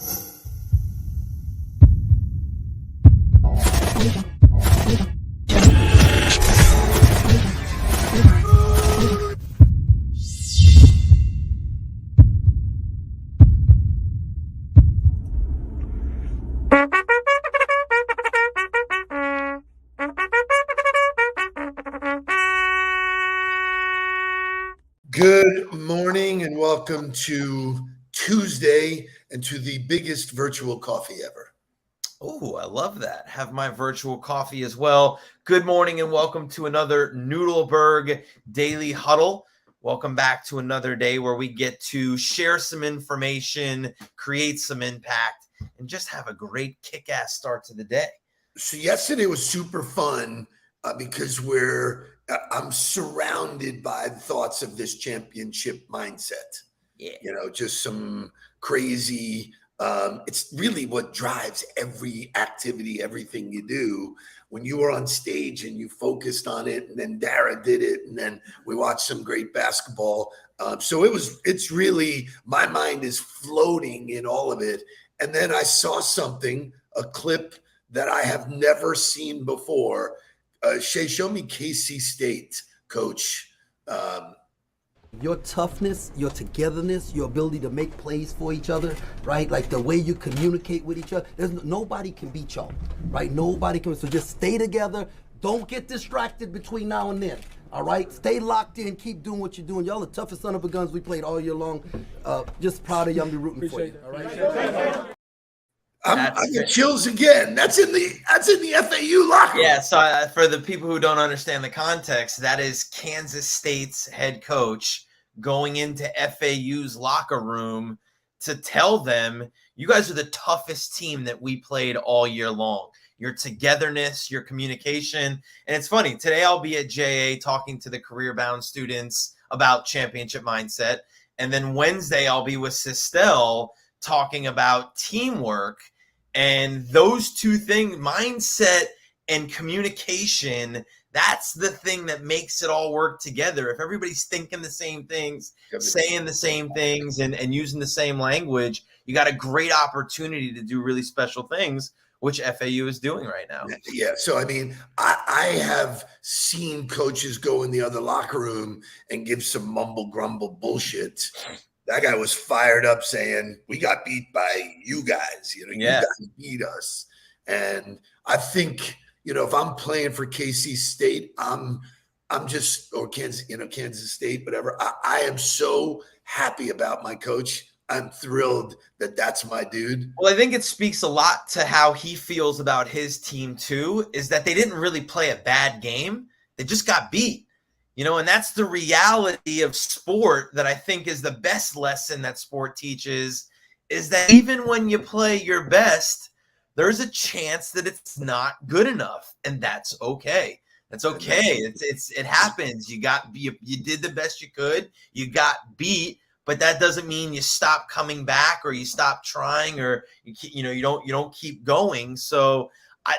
Good morning and welcome to Tuesday and to the biggest virtual coffee ever. Oh, I love that. Have my virtual coffee as well. Good morning and welcome to another Nudelberg Daily Huddle. Welcome back to another day where we get to share some information, create some impact, and just have a great kick-ass start to the day. So yesterday was super fun because I'm surrounded by thoughts of this championship mindset. Yeah. You know, just some crazy, it's really what drives every activity, everything you do. When you were on stage and you focused on it, and then Dara did it, and then we watched some great basketball. So it's really, my mind is floating in all of it. And then I saw a clip that I have never seen before. Shay, show me KC State, coach. Your toughness, your togetherness, your ability to make plays for each other, right? Like the way you communicate with each other. Nobody can beat y'all, right? Nobody can. So just stay together. Don't get distracted between now and then. All right? Stay locked in. Keep doing what you're doing. Y'all the toughest son of a guns we played all year long. Just proud of y'all. Be rooting for you. All right? I get chills again. That's in the FAU locker room. Yeah, so for the people who don't understand the context, that is Kansas State's head coach going into FAU's locker room to tell them, you guys are the toughest team that we played all year long. Your togetherness, your communication. And it's funny, today I'll be at JA talking to the career-bound students about championship mindset. And then Wednesday I'll be with Sistel talking about teamwork, and those two things, mindset and communication, that's the thing that makes it all work together. If everybody's thinking the same things, saying the same things, and using the same language, you got a great opportunity to do really special things, which FAU is doing right now. Yeah, so I mean, I have seen coaches go in the other locker room and give some mumble grumble bullshit. That guy was fired up saying, we got beat by you guys. You guys beat us. And I think, if I'm playing for KC State, I'm just, or Kansas State, whatever. I am so happy about my coach. I'm thrilled that that's my dude. Well, I think it speaks a lot to how he feels about his team too, is that they didn't really play a bad game. They just got beat. And that's the reality of sport that I think is the best lesson that sport teaches, is that even when you play your best, there's a chance that it's not good enough. And that's okay. That's okay. It happens. You did the best you could. You got beat, but that doesn't mean you stop coming back or you stop trying or you don't keep going. So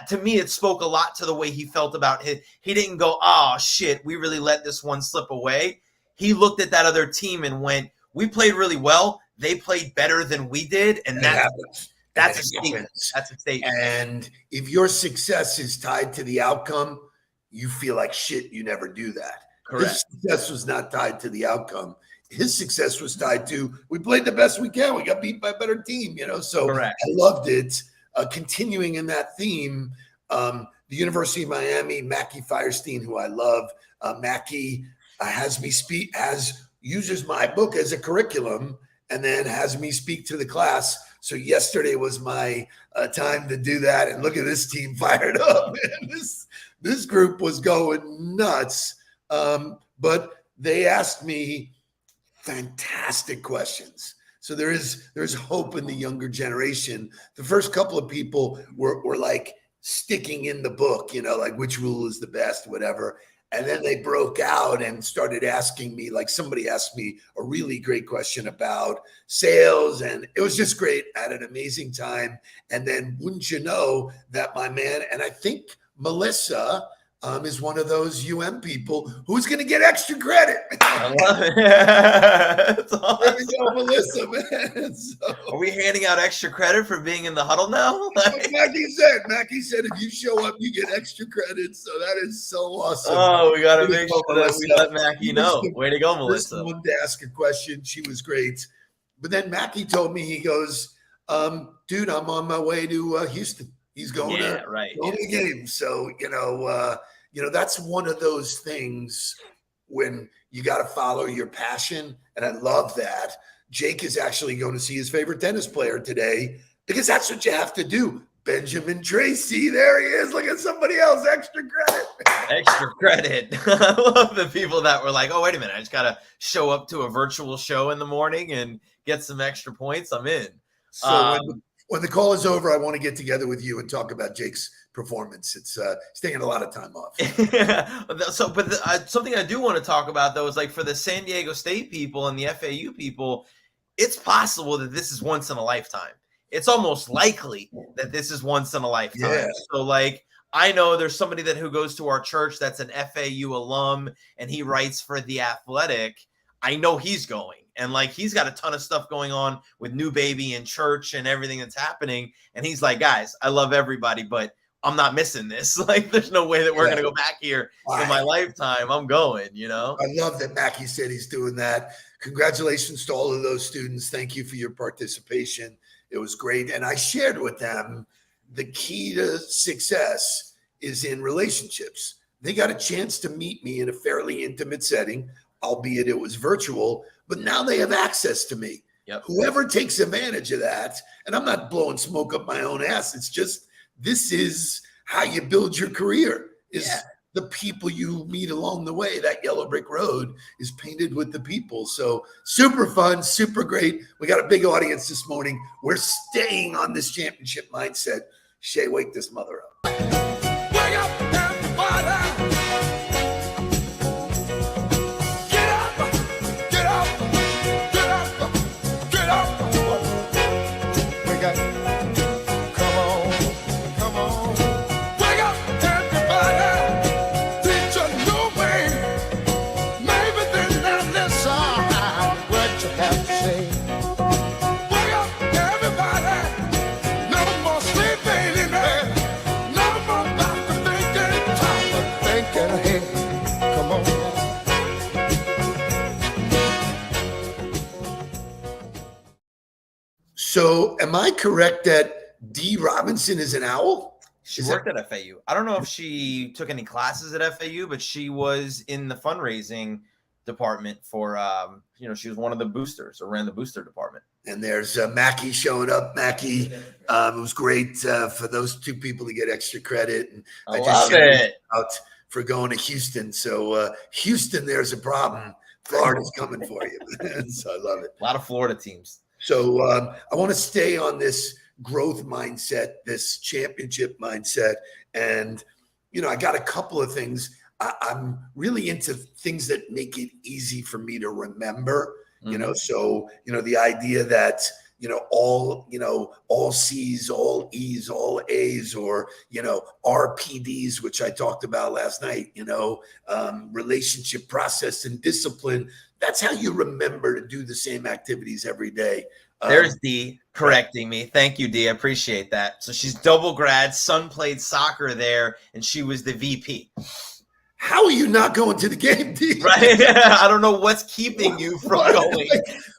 to me, it spoke a lot to the way he felt about it. He didn't go, oh, shit, we really let this one slip away. He looked at that other team and went, we played really well. They played better than we did. And that's a statement. That's a statement. And if your success is tied to the outcome, you feel like shit, you never do that. Correct. His success was not tied to the outcome. His success was tied to, we played the best we can. We got beat by a better team, So Correct. I loved it. Continuing in that theme, the University of Miami, Mackie Firestein, who I love, Mackie uses my book as a curriculum and then has me speak to the class. So yesterday was my time to do that. And look at this team fired up, man. This group was going nuts. But they asked me fantastic questions. So there's hope in the younger generation. The first couple of people were like sticking in the book, like which rule is the best, whatever. And then they broke out and started asking me, like somebody asked me a really great question about sales. And it was just great. I had an amazing time. And then wouldn't you know that my man, and I think Melissa, is one of those people who's going to get extra credit. I love it. That's There we awesome. go, Melissa, man. So, Are we handing out extra credit for being in the huddle now? Mackie said, if you show up, you get extra credit. So that is so awesome. Oh, we got to Way to make go, sure that we Melissa. let Mackie He was know. the Way to go, First Melissa. one to ask a question. She was great. But then Mackie told me, he goes, dude, I'm on my way to Houston. He's going to the game. So, that's one of those things when you got to follow your passion. And I love that. Jake is actually going to see his favorite tennis player today because that's what you have to do. Benjamin Tracy, there he is. Look at somebody else. Extra credit. Extra credit. I love the people that were like, oh, wait a minute. I just got to show up to a virtual show in the morning and get some extra points. I'm in. So when the call is over, I want to get together with you and talk about Jake's performance. It's taking a lot of time off. Something I do want to talk about, though, is like for the San Diego State people and the FAU people, it's possible that this is once in a lifetime. It's almost likely that this is once in a lifetime. Yeah. So, like, I know there's somebody who goes to our church that's an FAU alum, and he writes for The Athletic. I know he's going. And, like, he's got a ton of stuff going on with New Baby and church and everything that's happening. And he's like, guys, I love everybody, but I'm not missing this. Like, there's no way that we're going to go back here in my lifetime. I'm going, I love that Mackie said he's doing that. Congratulations to all of those students. Thank you for your participation. It was great. And I shared with them the key to success is in relationships. They got a chance to meet me in a fairly intimate setting, albeit it was virtual, but now they have access to me. Yep. Whoever takes advantage of that, and I'm not blowing smoke up my own ass. It's just, this is how you build your career, is the people you meet along the way. That yellow brick road is painted with the people. So super fun, super great. We got a big audience this morning. We're staying on this championship mindset. Shay, wake this mother up. Wake up, everybody. Get up, get up, get up, get up. Wake up. Come on, come on. Wake up, everybody. Teach a new way. Maybe then now listen what you have to say. Wake up, everybody. No more sleeping in bed. No more about to thinking, time of thinking ahead. Come on. So, am I correct that Dee Robinson is an owl? She worked at FAU. I don't know if she took any classes at FAU, but she was in the fundraising department for, she was one of the boosters or ran the booster department. And there's Mackie showing up. Mackie, it was great for those two people to get extra credit. And I love it. Out for going to Houston. So Houston, there's a problem. Florida's coming for you. So I love it. A lot of Florida teams. So I want to stay on this growth mindset, this championship mindset. And, I got a couple of things. I'm really into things that make it easy for me to remember, so, the idea that, all C's, all E's, all A's, or, RPDs, which I talked about last night, relationship process and discipline. That's how you remember to do the same activities every day. There's Dee correcting me. Thank you, Dee. I appreciate that. So she's double grad. Son played soccer there, and she was the VP. How are you not going to the game, Dee? Right? I don't know what's keeping you from going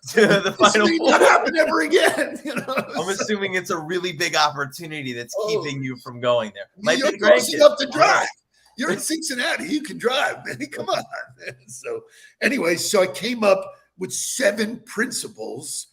to the Final Four. Not happen ever again. I'm assuming it's a really big opportunity that's keeping you from going there. You're close enough to drive. You're in Cincinnati. You can drive, man. Come on. So anyway, so I came up with 7 principles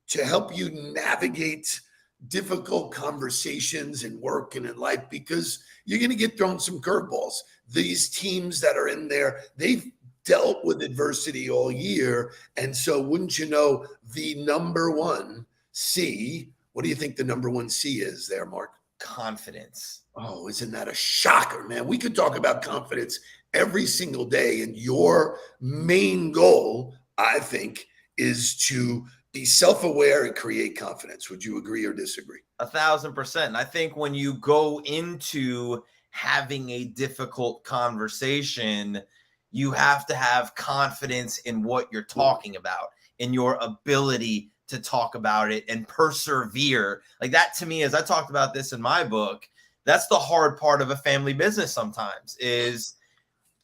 to help you navigate difficult conversations in work and in life, because you're going to get thrown some curveballs. These teams that are in there, they've dealt with adversity all year. And so wouldn't you know, the number one C, what do you think the number one C is there, Mark? Confidence. Oh, isn't that a shocker, man? We could talk about confidence every single day. And your main goal, I think, is to be self-aware and create confidence. Would you agree or disagree? 1,000%. I think when you go into having a difficult conversation, you have to have confidence in what you're talking about, in your ability to talk about it and persevere. Like that to me, as I talked about this in my book, that's the hard part of a family business sometimes, is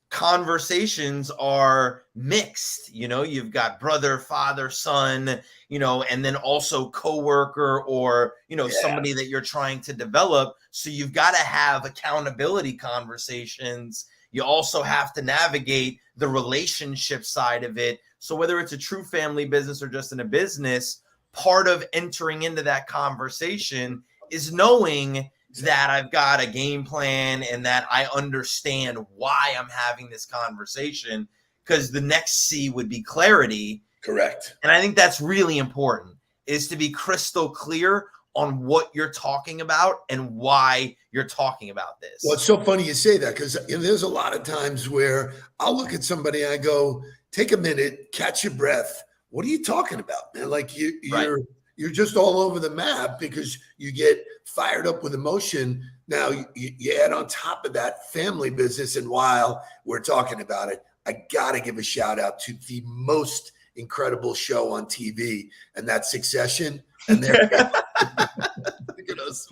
conversations are mixed. You've got brother, father, son, and then also coworker or, somebody that you're trying to develop. So you've got to have accountability conversations. You also have to navigate the relationship side of it. So whether it's a true family business or just in a business, part of entering into that conversation is knowing that I've got a game plan and that I understand why I'm having this conversation, because the next C would be clarity. Correct. And I think that's really important, is to be crystal clear on what you're talking about and why you're talking about this. Well, it's so funny you say that, because there's a lot of times where I'll look at somebody and I go, take a minute, catch your breath. What are you talking about, man? Like you're just all over the map because you get fired up with emotion. Now you add on top of that family business. And while we're talking about it, I got to give a shout out to the most incredible show on TV, and that's Succession. And they're look at us.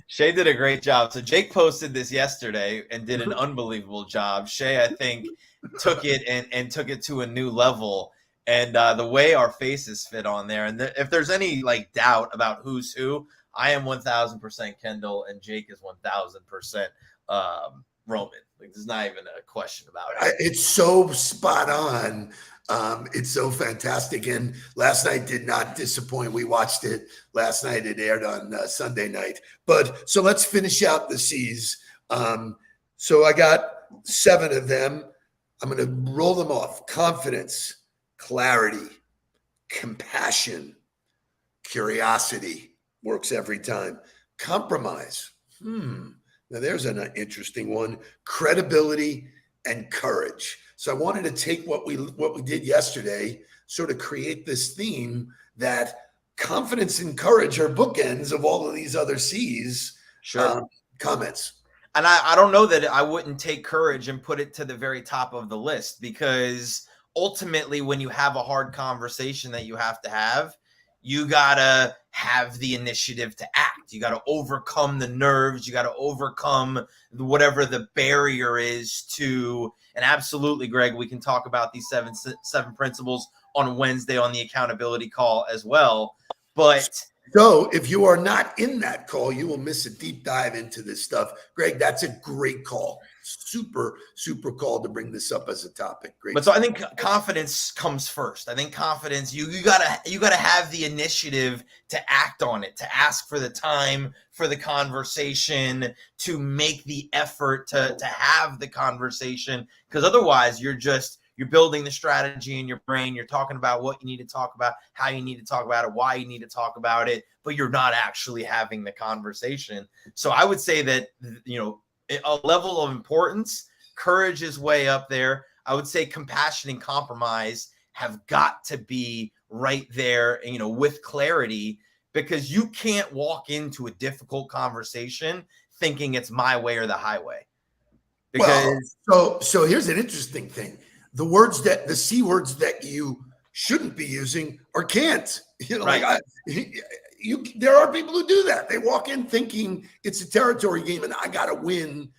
Shay did a great job. So Jake posted this yesterday and did an unbelievable job. Shay, I think, took it and took it to a new level. And the way our faces fit on there, and if there's any doubt about who's who, I am 1,000% Kendall, and Jake is 1,000% Roman. There's not even a question about it. It's so spot on. It's so fantastic. And last night did not disappoint. We watched it last night. It aired on Sunday night. But so let's finish out the C's. So I got 7 of them. I'm going to roll them off. Confidence, clarity, compassion, curiosity works every time. Compromise. Now there's an interesting one. Credibility and courage. So I wanted to take what we did yesterday, sort of create this theme that confidence and courage are bookends of all of these other C's. Sure. Comments. And I don't know that I wouldn't take courage and put it to the very top of the list, because ultimately when you have a hard conversation that you have to have, you got to have the initiative to act. You got to overcome the nerves. You got to overcome whatever the barrier is to, and absolutely, Greg, we can talk about these seven principles on Wednesday on the accountability call as well. But so if you are not in that call, you will miss a deep dive into this stuff. Greg, that's a great call. Super, super call to bring this up as a topic. Great. But so I think confidence comes first. I think confidence, you gotta have the initiative to act on it, to ask for the time, for the conversation, to make the effort to have the conversation. Because otherwise you're building the strategy in your brain. You're talking about what you need to talk about, how you need to talk about it, why you need to talk about it, but you're not actually having the conversation. So I would say that, a level of importance, courage is way up there. I would say compassion and compromise have got to be right there, with clarity, because you can't walk into a difficult conversation thinking it's my way or the highway. Because so here's an interesting thing. The C words that you shouldn't be using or can't, right. There are people who do that. They walk in thinking it's a territory game and I got to win.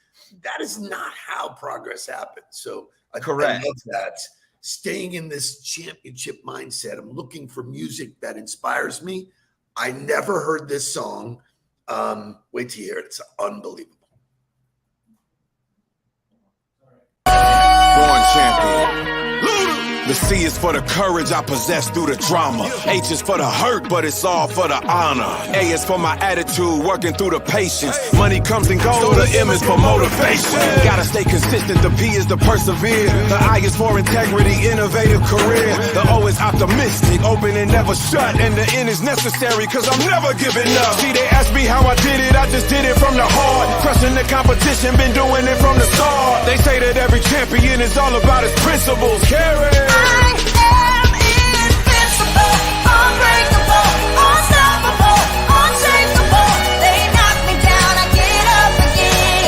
That is not how progress happens. So correct. I love that. Staying in this championship mindset. I'm looking for music that inspires me. I never heard this song. Wait till you hear it. It's unbelievable. Born champion. The C is for the courage I possess through the drama. H is for the hurt, but it's all for the honor. A is for my attitude, working through the patience. Money comes and goes, the M is for motivation. Gotta stay consistent, the P is to persevere. The I is for integrity, innovative career. The O is optimistic, open and never shut. And the N is necessary, cause I'm never giving up. See, they ask me how I did it, I just did it from the heart. Crushing the competition, been doing it from the start. They say that every champion is all about his principles. Carry. I am invincible, unbreakable, unstoppable, unshakable. They knock me down, I get up again.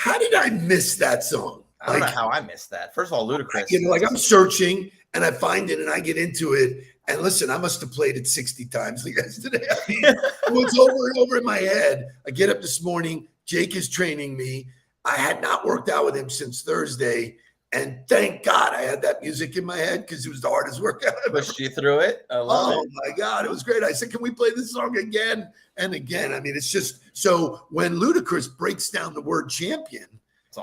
how did I miss that song? I don't know how I missed that. First of all, Ludacris. Like I'm searching and I find it and I get into it. And listen, I must have played it 60 times yesterday. I mean, it was over and over in my head. I get up this morning. Jake is training me. I had not worked out with him since Thursday. And thank God I had that music in my head because it was the hardest workout I've ever. Pushed you through it. I love it. My God, it was great. I said, can we play this song again and again? I mean, it's just so when Ludacris breaks down the word champion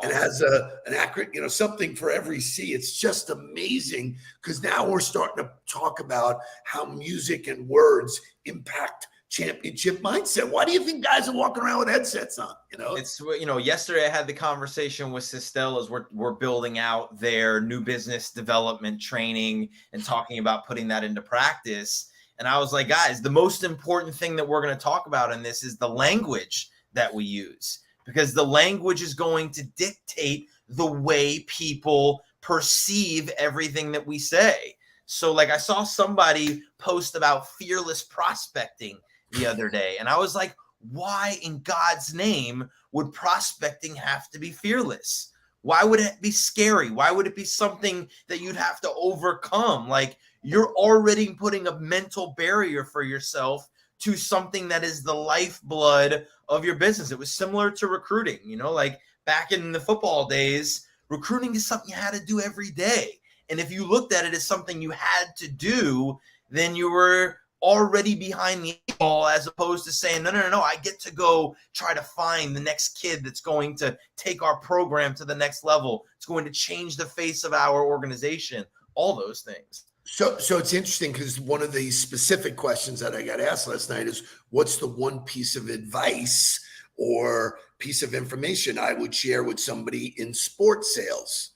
and has an accurate, something for every C, it's just amazing because now we're starting to talk about how music and words impact championship mindset. Why do you think guys are walking around with headsets on? It's yesterday I had the conversation with Sistel as we're building out their new business development training and talking about putting that into practice. And I was like, guys, the most important thing that we're going to talk about in this is the language that we use, because the language is going to dictate the way people perceive everything that we say. So like I saw somebody post about fearless prospecting the other day. And I was like, why in God's name would prospecting have to be fearless? Why would it be scary? Why would it be something that you'd have to overcome? Like you're already putting a mental barrier for yourself to something that is the lifeblood of your business. It was similar to recruiting, like back in the football days, recruiting is something you had to do every day. And if you looked at it as something you had to do, then you were already behind the eight ball, as opposed to saying, no, I get to go try to find the next kid that's going to take our program to the next level. It's going to change the face of our organization, all those things. So it's interesting because one of the specific questions that I got asked last night is, what's the one piece of advice or piece of information I would share with somebody in sports sales?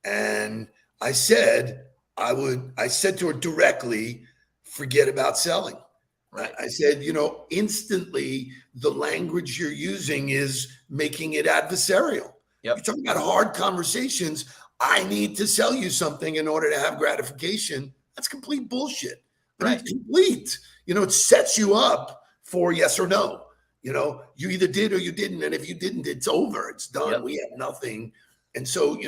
And I said to her directly, forget about selling. Right. I said, instantly the language you're using is making it adversarial. Yep. You're talking about hard conversations. I need to sell you something in order to have gratification. That's complete bullshit. Right. Complete. It sets you up for yes or no. You either did or you didn't. And if you didn't, it's over. It's done. Yep. We have nothing. And so,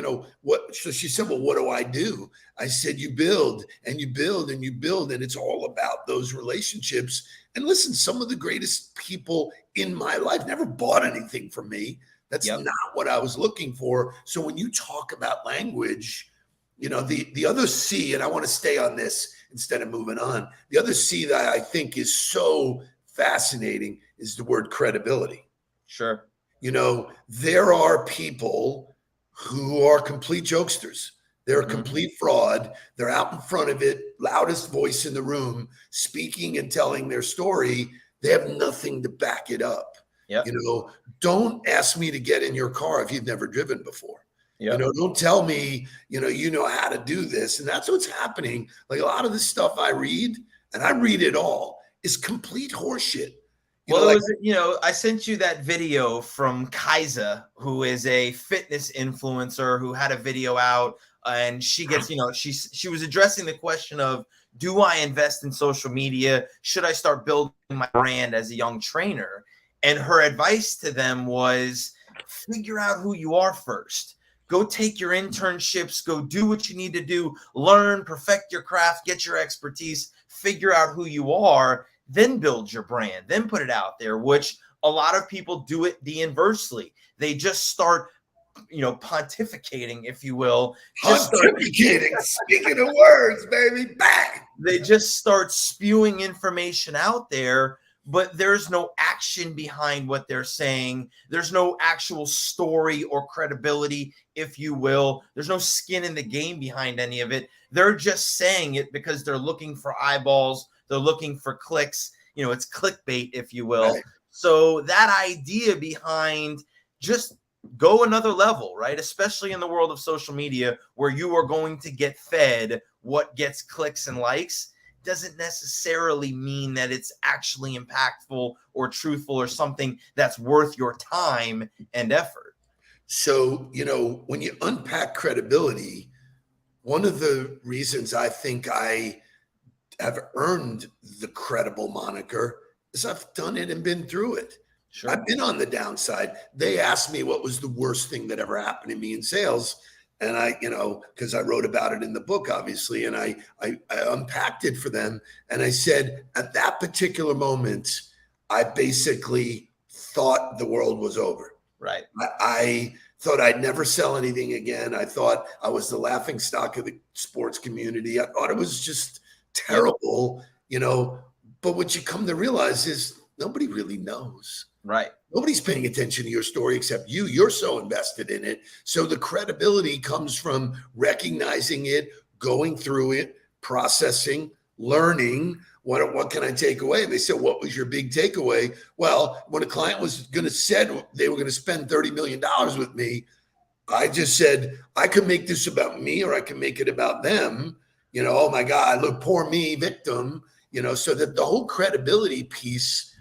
so she said, well, what do I do? I said, you build and you build and you build. And it's all about those relationships. And listen, some of the greatest people in my life never bought anything from me. That's not what I was looking for. So when you talk about language, the other C, and I want to stay on this instead of moving on. The other C that I think is so fascinating is the word credibility. Sure. There are people who are complete jokesters. They're a complete fraud. They're out in front of it, loudest voice in the room, speaking and telling their story. They have nothing to back it up. Yep. Don't ask me to get in your car if you've never driven before. Yep. Don't tell me, you know how to do this. And that's what's happening. Like a lot of the stuff I read, and I read it all, is complete horseshit. I sent you that video from Kaiza, who is a fitness influencer who had a video out, and she gets, she was addressing the question of, do I invest in social media? Should I start building my brand as a young trainer? And her advice to them was, figure out who you are first. Go take your internships, go do what you need to do, learn, perfect your craft, get your expertise, figure out who you are, then build your brand, then put it out there, which a lot of people do it the inversely. They just start, pontificating, if you will. Pontificating, speaking of words, baby, bang. They just start spewing information out there, but there's no action behind what they're saying. There's no actual story or credibility, if you will. There's no skin in the game behind any of it. They're just saying it because they're looking for eyeballs. They're looking for clicks. It's clickbait, if you will. Right. So that idea behind just go another level, right? Especially in the world of social media where you are going to get fed what gets clicks and likes doesn't necessarily mean that it's actually impactful or truthful or something that's worth your time and effort. So, when you unpack credibility, one of the reasons I think I have earned the credible moniker is I've done it and been through it. Sure. I've been on the downside. They asked me what was the worst thing that ever happened to me in sales. And I, because I wrote about it in the book, obviously, and I unpacked it for them. And I said, at that particular moment, I basically thought the world was over. Right. I thought I'd never sell anything again. I thought I was the laughing stock of the sports community. I thought it was just terrible, But what you come to realize is nobody really knows. Right. Nobody's paying attention to your story except you. You're so invested in it. So the credibility comes from recognizing it, going through it, processing, learning. What can I take away? And they said, what was your big takeaway? Well, when a client was going to said they were going to spend $30 million with me, I just said, I could make this about me or I can make it about them. Oh my God, look, poor me, victim, so that the whole credibility piece,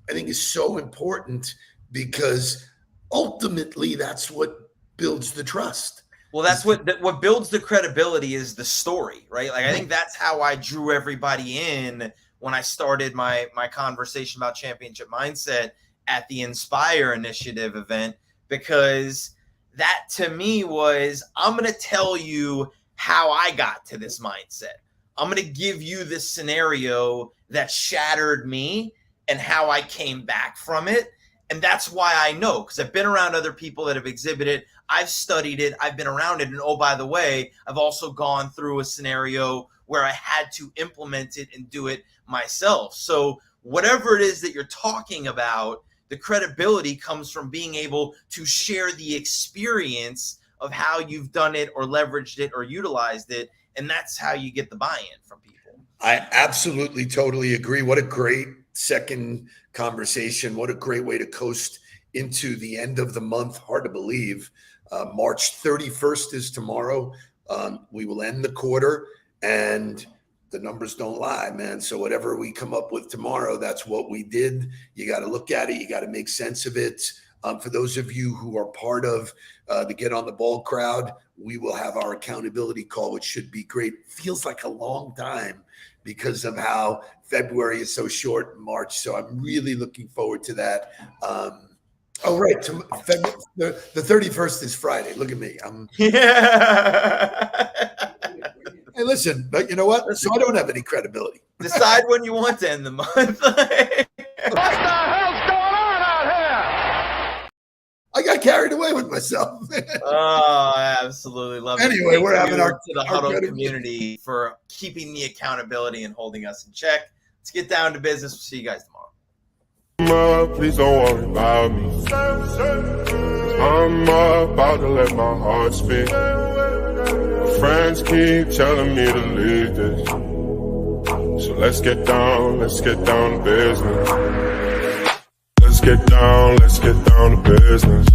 I think, is so important because ultimately that's what builds the trust. Well, that's what builds the credibility is the story, right? Like, I think that's how I drew everybody in when I started my conversation about championship mindset at the Inspire Initiative event, because that to me was, I'm going to tell you how I got to this mindset. I'm going to give you this scenario that shattered me and how I came back from it. And that's why I know, because I've been around other people that have exhibited. I've studied it. I've been around it. And oh, by the way, I've also gone through a scenario where I had to implement it and do it myself. So whatever it is that you're talking about, the credibility comes from being able to share the experience of how you've done it or leveraged it or utilized it. And that's how you get the buy-in from people. I absolutely, totally agree. What a great second conversation. What a great way to coast into the end of the month. Hard to believe. March 31st is tomorrow. We will end the quarter and the numbers don't lie, man. So whatever we come up with tomorrow, that's what we did. You got to look at it. You got to make sense of it. For those of you who are part of the Get on the Ball crowd, we will have our accountability call, which should be great. Feels like a long time because of how February is so short in March. So I'm really looking forward to that. Right. The 31st is Friday. Look at me. Hey, listen, but you know what? So I don't have any credibility. Decide when you want to end the month. What the hell's going on out here? I got carried away with myself. Oh, I absolutely love it. Anyway, Thank we're having you our to the Huddle community for keeping the accountability and holding us in check. Let's get down to business. We'll see you guys tomorrow. Please don't worry about me. I'm about to let my heart speak. My friends keep telling me to leave this. So let's get down to business. Let's get down to business.